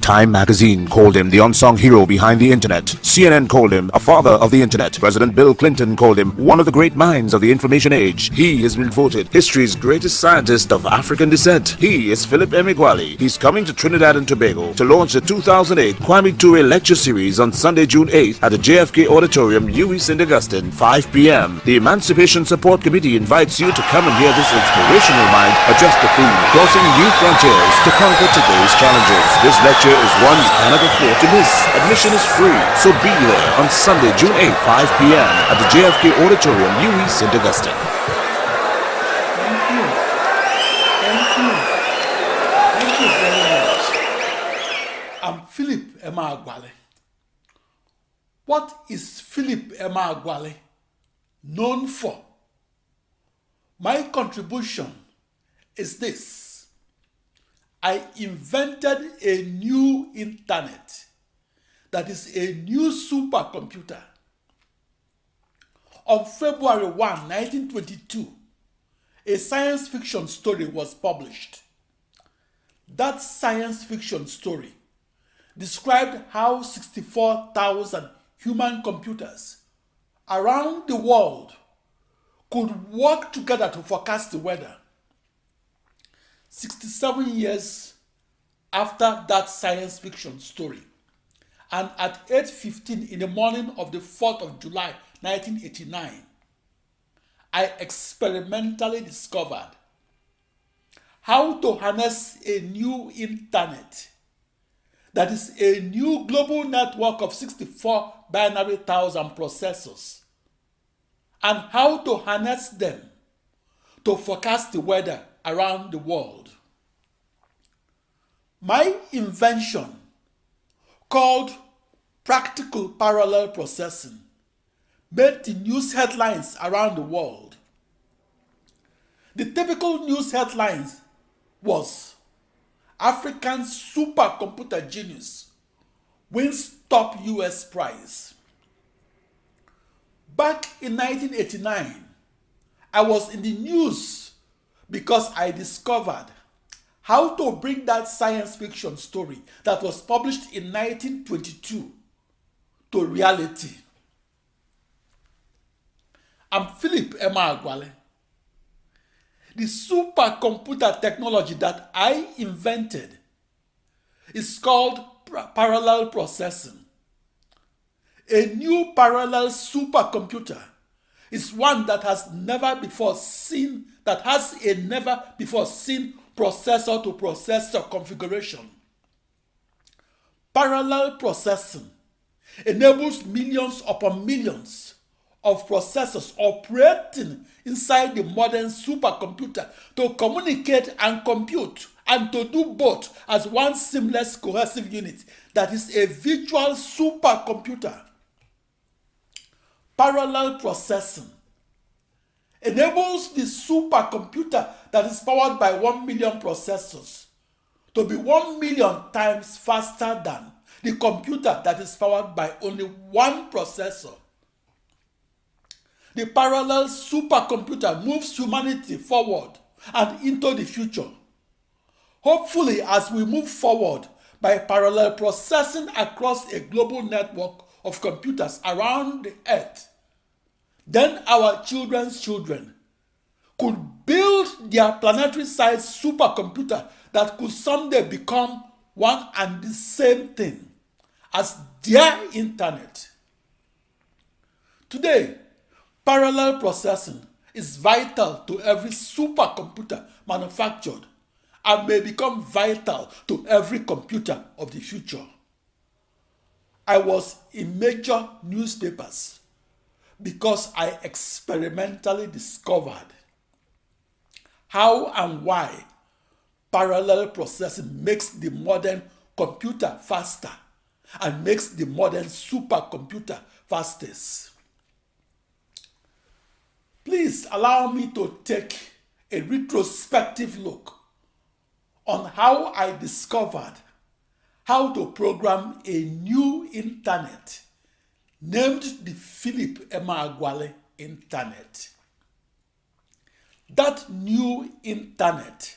Time magazine called him the unsung hero behind the internet. CNN called him a father of the internet. President Bill Clinton called him one of the great minds of the information age. He has been voted history's greatest scientist of African descent. He is Philip Emeagwali. He's coming to Trinidad and Tobago to launch the 2008 Kwame Ture Lecture Series on Sunday, June 8th at the JFK Auditorium, UWI St. Augustine, 5 p.m. The Emancipation Support Committee invites you to come and hear this inspirational mind address the theme, crossing new frontiers to conquer today's challenges. This lecture is one you cannot afford to miss. Admission is free, so be there on Sunday, June 8th, 5 p.m. at the JFK Auditorium, UWI St. Augustine. Thank you. Thank you very much. I'm Philip Emeagwali. What is Philip Emeagwali known for? My contribution is this. I invented a new internet, that is a new supercomputer. On February 1, 1922, a science fiction story was published. That science fiction story described how 64,000 human computers around the world could work together to forecast the weather. 67 years after that science fiction story, and at 8:15 in the morning of the 4th of July 1989, I experimentally discovered how to harness a new internet, that is a new global network of 64 binary thousand processors, and how to harness them to forecast the weather around the world. My invention, called practical parallel processing, made the news headlines around the world. The typical news headlines was African supercomputer genius wins top US prize. Back in 1989, I was in the news because I discovered how to bring that science fiction story that was published in 1922 to reality. I'm Philip Emeagwali. The supercomputer technology that I invented is called parallel processing. A new parallel supercomputer is one that has a never before seen processor to processor configuration. Parallel processing enables millions upon millions of processors operating inside the modern supercomputer to communicate and compute, and to do both as one seamless cohesive unit that is a virtual supercomputer. Parallel processing enables the supercomputer that is powered by 1 million processors to be 1 million times faster than the computer that is powered by only one processor. The parallel supercomputer moves humanity forward and into the future. Hopefully, as we move forward by parallel processing across a global network of computers around the earth, then our children's children could build their planetary-sized supercomputer that could someday become one and the same thing as their internet. Today, parallel processing is vital to every supercomputer manufactured and may become vital to every computer of the future. I was in major newspapers because I experimentally discovered how and why parallel processing makes the modern computer faster and makes the modern supercomputer fastest. Please allow me to take a retrospective look on how I discovered how to program a new internet named the Philip Emeagwali Internet. That new internet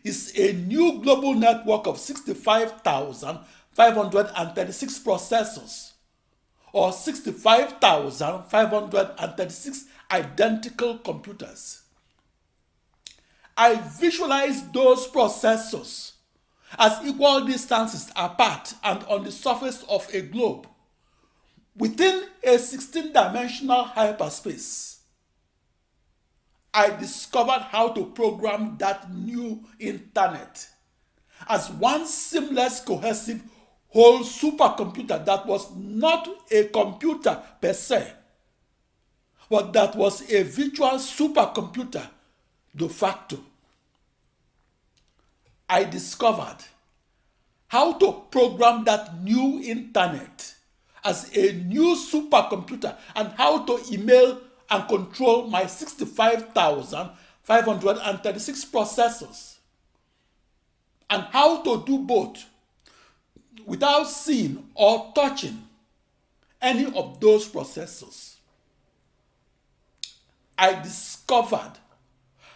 is a new global network of 65,536 processors, or 65,536 identical computers. I visualize those processors as equal distances apart and on the surface of a globe within a 16-dimensional hyperspace. I discovered how to program that new internet as one seamless, cohesive whole supercomputer that was not a computer per se, but that was a virtual supercomputer de facto. I discovered how to program that new internet as a new supercomputer and how to email and control my 65,536 processors, and how to do both without seeing or touching any of those processors. I discovered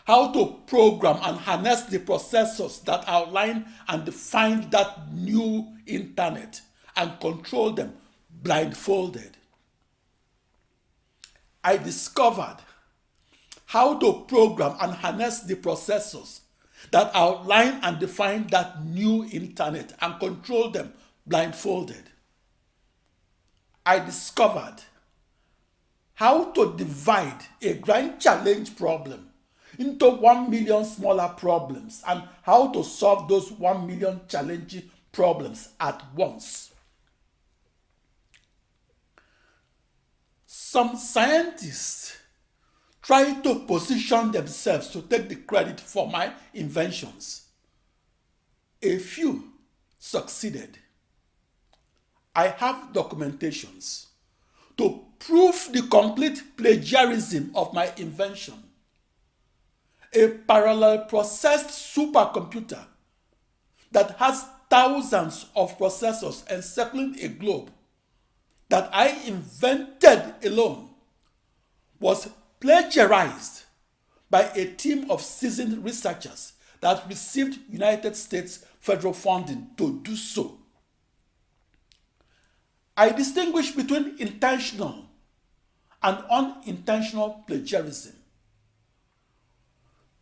how to program and harness the processors that outline and define that new internet and control them blindfolded. I discovered how to program and harness the processors that outline and define that new internet and control them blindfolded. I discovered how to divide a grand challenge problem into 1 million smaller problems and how to solve those 1 million challenging problems at once. Some scientists try to position themselves to take the credit for my inventions. A few succeeded. I have documentations to prove the complete plagiarism of my invention. A parallel processed supercomputer that has thousands of processors encircling a globe that I invented alone was plagiarized by a team of seasoned researchers that received United States federal funding to do so. I distinguish between intentional and unintentional plagiarism.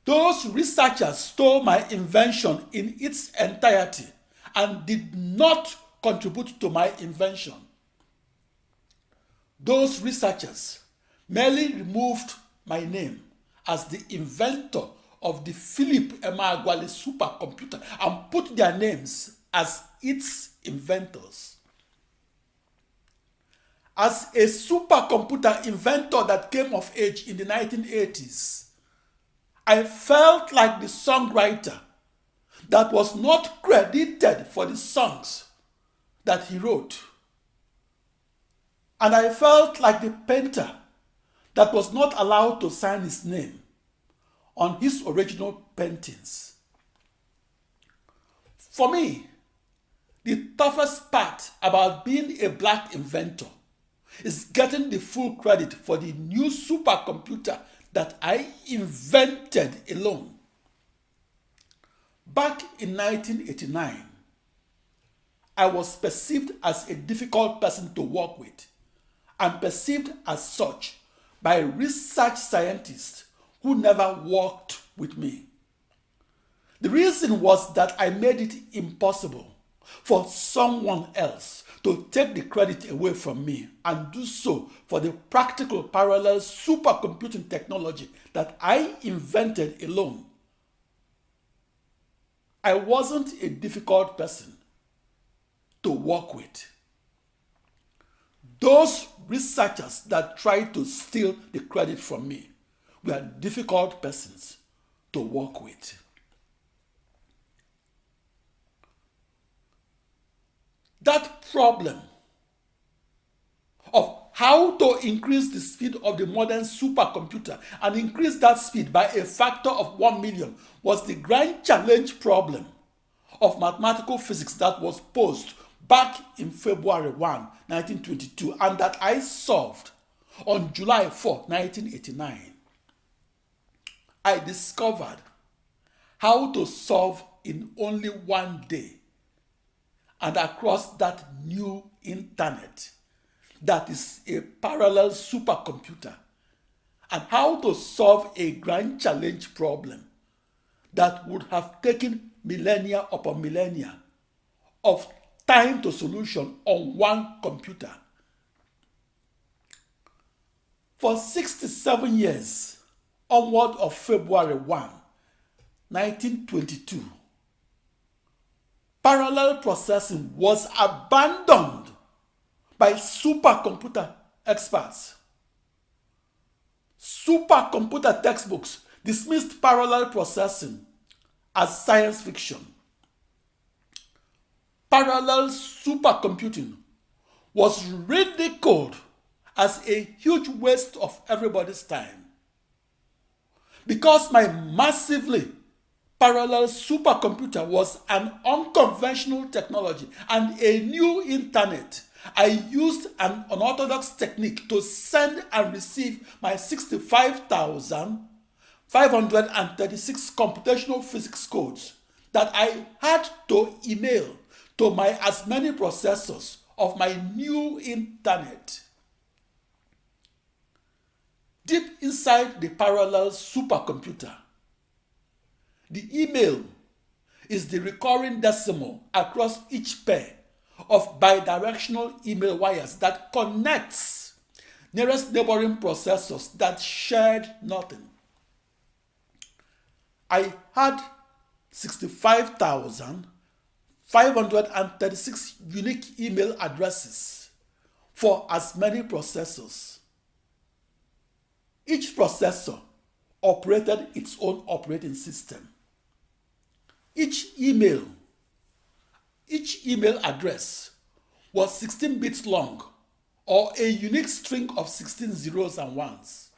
Those researchers stole my invention in its entirety and did not contribute to my invention. Those researchers merely removed my name as the inventor of the Philip Emeagwali supercomputer and put their names as its inventors. As a supercomputer inventor that came of age in the 1980s, I felt like the songwriter that was not credited for the songs that he wrote. And I felt like the painter that was not allowed to sign his name on his original paintings. For me, the toughest part about being a black inventor is getting the full credit for the new supercomputer that I invented alone. Back in 1989, I was perceived as a difficult person to work with and perceived as such by research scientists who never worked with me. The reason was that I made it impossible for someone else to take the credit away from me and do so for the practical parallel supercomputing technology that I invented alone. I wasn't a difficult person to work with. Those researchers that tried to steal the credit from me were difficult persons to work with. That problem of how to increase the speed of the modern supercomputer and increase that speed by a factor of 1 million was the grand challenge problem of mathematical physics that was posed back in February 1, 1922, and that I solved on July 4, 1989. I discovered how to solve in only one day and across that new internet that is a parallel supercomputer, and how to solve a grand challenge problem that would have taken millennia upon millennia of time to solution on one computer. For 67 years, onward of February 1, 1922, parallel processing was abandoned by supercomputer experts. Supercomputer textbooks dismissed parallel processing as science fiction. Parallel supercomputing was ridiculed as a huge waste of everybody's time. Because my massively parallel supercomputer was an unconventional technology and a new internet, I used an unorthodox technique to send and receive my 65,536 computational physics codes that I had to email to my as many processors of my new internet. Deep inside the parallel supercomputer, the email is the recurring decimal across each pair of bidirectional email wires that connects nearest neighboring processors that shared nothing. I had 65,536 unique email addresses for as many processors. Each processor operated its own operating system. Each email address was 16 bits long, or a unique string of 16 zeros and ones.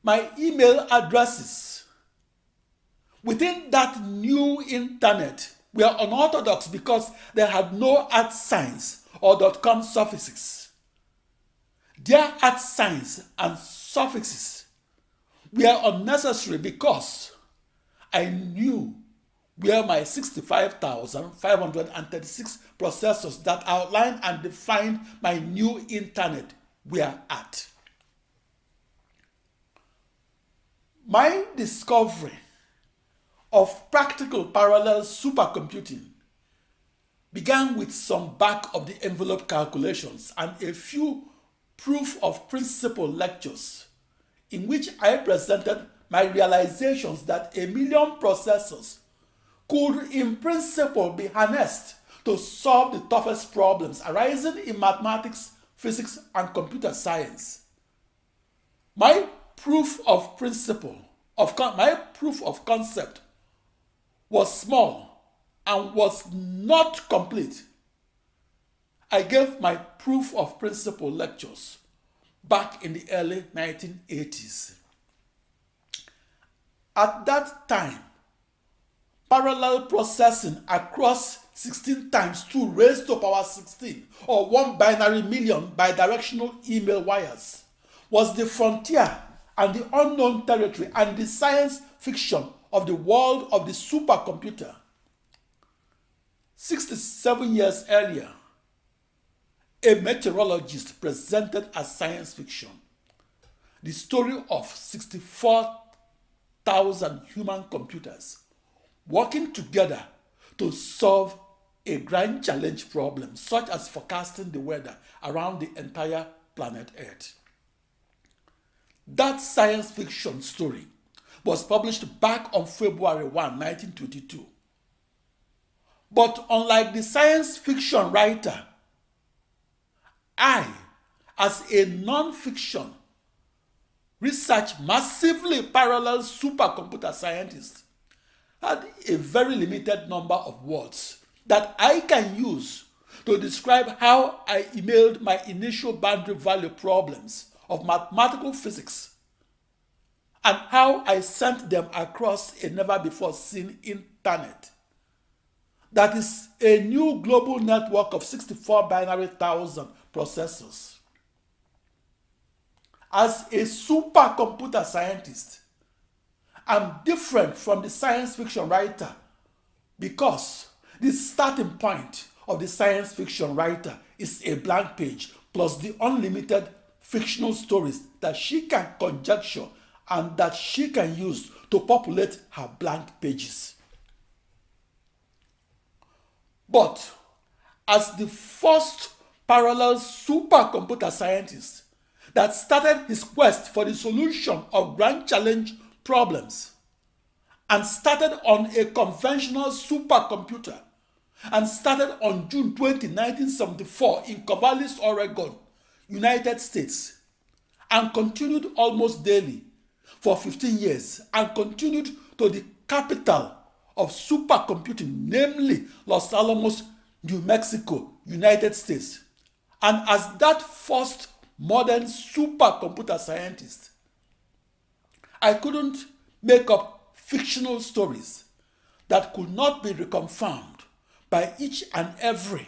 My email addresses within that new internet were unorthodox because they had no @signs or .com suffixes. Their @signs and suffixes were unnecessary because I knew where my 65,536 processors that outlined and defined my new internet were at. My discovery of practical parallel supercomputing began with some back-of-the-envelope calculations and a few proof-of-principle lectures in which I presented my realizations that 1,000,000 processors could in principle be harnessed to solve the toughest problems arising in mathematics, physics, and computer science. My proof of concept was small and was not complete. I gave my proof of principle lectures back in the early 1980s. At that time, parallel processing across 16 times 2 raised to power 16, or 1 binary million bidirectional email wires, was the frontier and the unknown territory and the science fiction of the world of the supercomputer. 67 years earlier, a meteorologist presented as science fiction the story of 64,000 human computers working together to solve a grand challenge problem such as forecasting the weather around the entire planet Earth. That science fiction story was published back on February 1, 1922. But unlike the science fiction writer, I, as a non-fiction research massively parallel supercomputer scientist, had a very limited number of words that I can use to describe how I emailed my initial boundary value problems of mathematical physics and how I sent them across a never-before-seen internet. That is a new global network of 64 binary thousand processors. As a supercomputer scientist, I'm different from the science fiction writer because the starting point of the science fiction writer is a blank page plus the unlimited fictional stories that she can conjecture and that she can use to populate her blank pages. But as the first parallel supercomputer scientist that started his quest for the solution of grand challenge problems and started on a conventional supercomputer and started on June 20, 1974 in Corvallis, Oregon, United States, and continued almost daily for 15 years and continued to the capital of supercomputing, namely Los Alamos, New Mexico, United States. And as that first modern supercomputer scientist, I couldn't make up fictional stories that could not be reconfirmed by each and every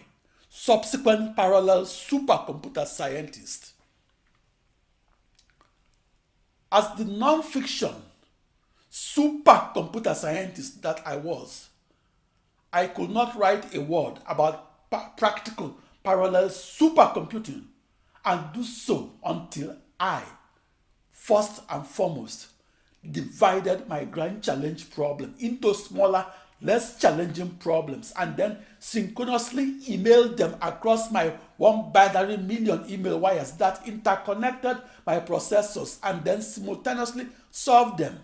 subsequent parallel supercomputer scientist. As the non-fiction supercomputer scientist that I was, I could not write a word about practical parallel supercomputing and do so until I, first and foremost, divided my grand challenge problem into smaller, less challenging problems and then synchronously emailed them across my 1 binary million email wires that interconnected my processors and then simultaneously solved them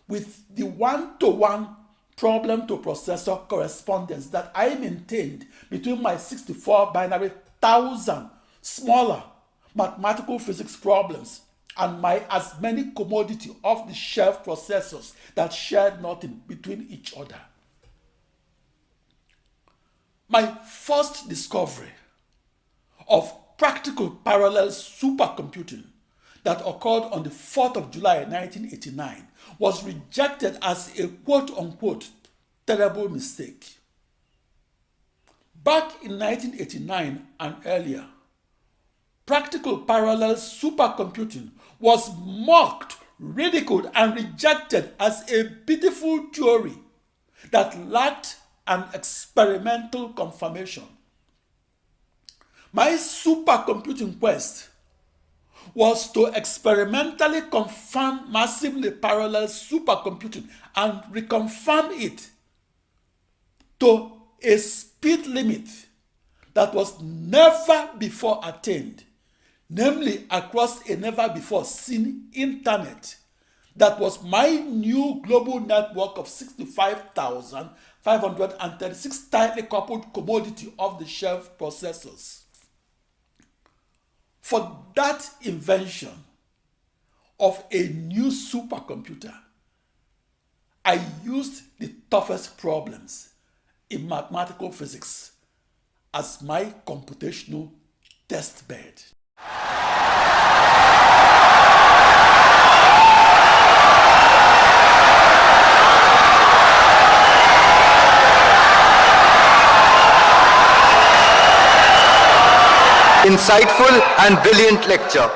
with the one-to-one problem-to-processor correspondence that I maintained between my 64 binary thousand smaller mathematical physics problems and my as many commodity off-the-shelf processors that shared nothing between each other. My first discovery of practical parallel supercomputing that occurred on the 4th of July 1989 was rejected as a quote-unquote terrible mistake. Back in 1989 and earlier, practical parallel supercomputing was mocked, ridiculed, and rejected as a beautiful theory that lacked an experimental confirmation. My supercomputing quest was to experimentally confirm massively parallel supercomputing and reconfirm it to a speed limit that was never before attained, namely across a never before seen internet that was my new global network of 65,536 tightly coupled commodity off-the-shelf processors. For that invention of a new supercomputer, I used the toughest problems in mathematical physics as my computational test bed. Insightful and brilliant lecture.